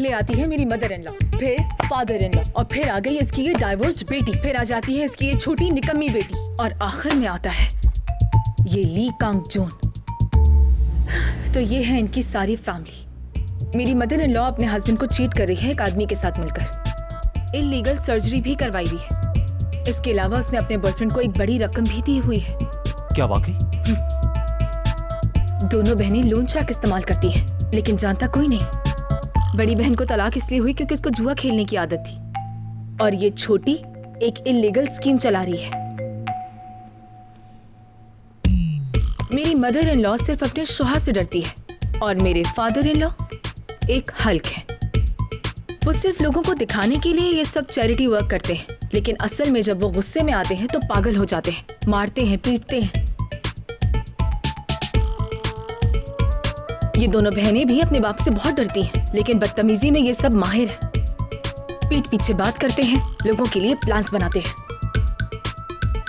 पहले आती है मेरी मदर इन लॉ, फिर फादर इन लॉ, और फिर आ गई इसकी ये डाइवोर्स्ड बेटी, फिर आ जाती है इसकी ये छोटी निकम्मी बेटी, और आखिर में आता है ये ली कांग जोन। तो ये है इनकी सारी फैमिली। मेरी मदर इन लॉ अपने हस्बैंड को चीट कर रही है एक आदमी के साथ मिलकर। इल्लीगल सर्जरी भी करवाई हुई है। इसके अलावा उसने अपने बॉयफ्रेंड को एक बड़ी रकम भी दी हुई है। क्या वाकई? दोनों बहनें लोन शार्क इस्तेमाल करती हैं, लेकिन जानता कोई नहीं। बड़ी बहन को तलाक इसलिए हुई क्योंकि उसको जुआ खेलने की आदत थी, और ये छोटी एक इल्लीगल स्कीम चला रही है। मेरी मदर इन लॉ सिर्फ अपने शौहर से डरती है, और मेरे फादर इन लॉ एक हल्क है। वो सिर्फ लोगों को दिखाने के लिए ये सब चैरिटी वर्क करते हैं, लेकिन असल में जब वो गुस्से में आते हैं तो पागल हो जाते हैं, मारते हैं, पीटते हैं। ये दोनों बहनें भी अपने बाप से बहुत डरती हैं, लेकिन बदतमीजी में ये सब माहिर हैं। पीठ पीछे बात करते हैं, लोगों के लिए प्लान्स बनाते हैं।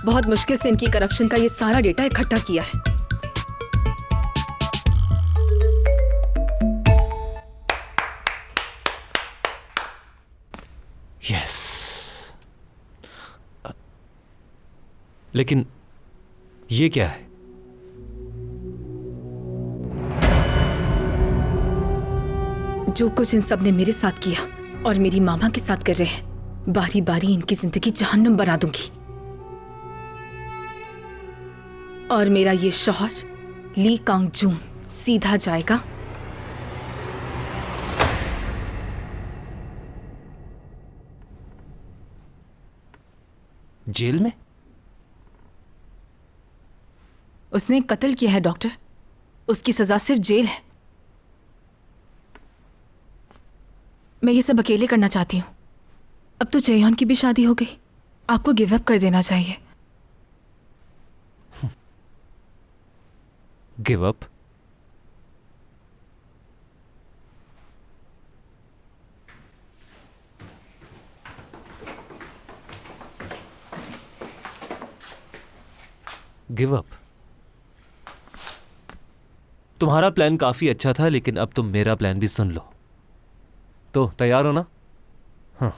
बहुत मुश्किल से इनकी करप्शन का ये सारा डेटा इकट्ठा किया है। यस। लेकिन ये क्या है? जो कुछ इन सब ने मेरे साथ किया और मेरी मामा के साथ कर रहे हैं, बारी बारी इनकी जिंदगी जहन्नुम बना दूंगी। और मेरा ये शौहर ली कांग जून सीधा जाएगा जेल में। उसने कत्ल किया है डॉक्टर, उसकी सजा सिर्फ जेल है। मैं ये सब अकेले करना चाहती हूँ। अब तो जयन की भी शादी हो गई, आपको गिव अप कर देना चाहिए। Give up? Give up? तुम्हारा प्लान काफी अच्छा था, लेकिन अब तुम मेरा प्लान भी सुन लो। तो तैयार हो ना? हाँ।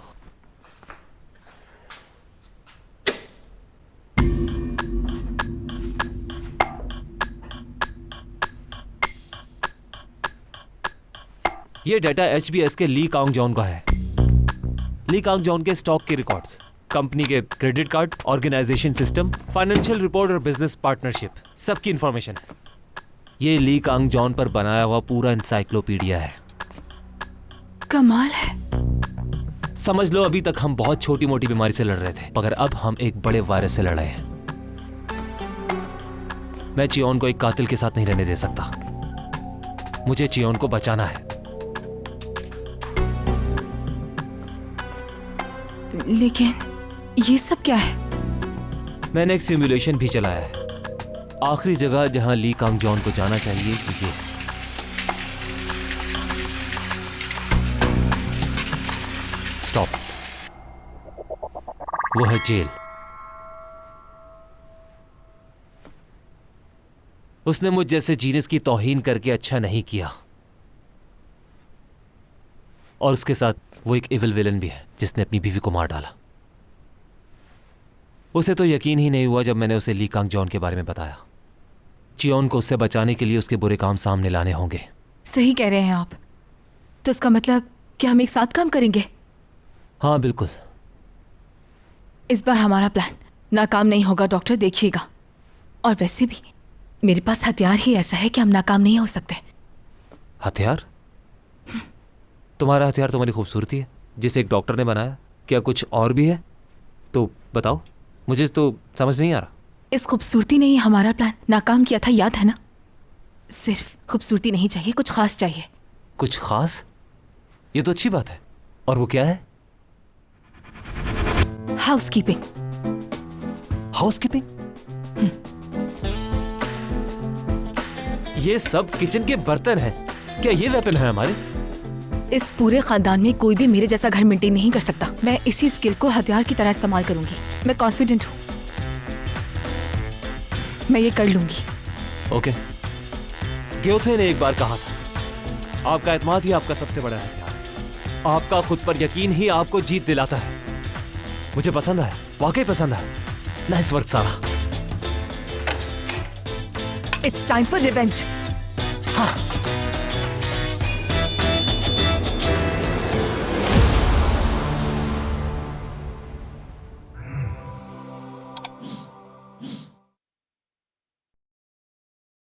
ये डाटा HBS के ली कांग जॉन का है। ली कांग जॉन के स्टॉक के रिकॉर्ड्स, कंपनी के credit card, organisation system, financial report और बिजनेस पार्टनरशिप, सबकी इंफॉर्मेशन है। ये ली कांग जॉन पर बनाया हुआ पूरा एनसाइक्लोपीडिया है। कमाल है। समझ लो अभी तक हम बहुत छोटी मोटी बीमारी से लड़ रहे थे, मगर अब हम एक बड़े वायरस से लड़ रहे हैं। मैं चियोन को एक कातिल के साथ नहीं रहने दे सकता। मुझे चियोन को बचाना है। लेकिन ये सब क्या है? मैंने एक सिमुलेशन भी चलाया है। आखिरी जगह जहां ली कांग जॉन को जाना चाहिए ये। स्टॉप। वो है जेल। उसने मुझ जैसे जीनस की तौहीन करके अच्छा नहीं किया, और उसके साथ वो एक इविल विलन भी है जिसने अपनी बीवी को मार डाला। उसे तो यकीन ही नहीं हुआ जब मैंने उसे ली कांग जॉन के बारे में बताया। चियोन को उससे बचाने के लिए उसके बुरे काम सामने लाने होंगे। सही कह रहे हैं आप। तो इसका मतलब कि हम एक साथ काम करेंगे? हाँ बिल्कुल। इस बार हमारा प्लान नाकाम नहीं होगा डॉक्टर, देखिएगा। और वैसे भी मेरे पास हथियार ही ऐसा है कि हम नाकाम नहीं हो सकते। हथियार? तुम्हारा हथियार तुम्हारी खूबसूरती है जिसे एक डॉक्टर ने बनाया। क्या कुछ और भी है? तो बताओ, मुझे तो समझ नहीं आ रहा। इस खूबसूरती ने ही हमारा प्लान नाकाम किया था, याद है ना? सिर्फ खूबसूरती नहीं चाहिए, कुछ खास चाहिए। कुछ खास? ये तो अच्छी बात है। और वो क्या है? हाउसकीपिंग। हाउसकीपिंग? ये सब किचन के बर्तन हैं। क्या ये वेपन है हमारे? इस पूरे खानदान में कोई भी मेरे जैसा घर मेंटेन नहीं कर सकता। मैं इसी स्किल को हथियार की तरह इस्तेमाल करूंगी। मैं कॉन्फिडेंट हूं, मैं ये कर लूंगी। ओके। ग्योथे ने एक बार कहा था, आपका एतमाद ही आपका सबसे बड़ा हथियार। आपका खुद पर यकीन ही आपको जीत दिलाता है। मुझे पसंद है, वाकई पसंद है। नाइस वर्क सारा। It's time for revenge.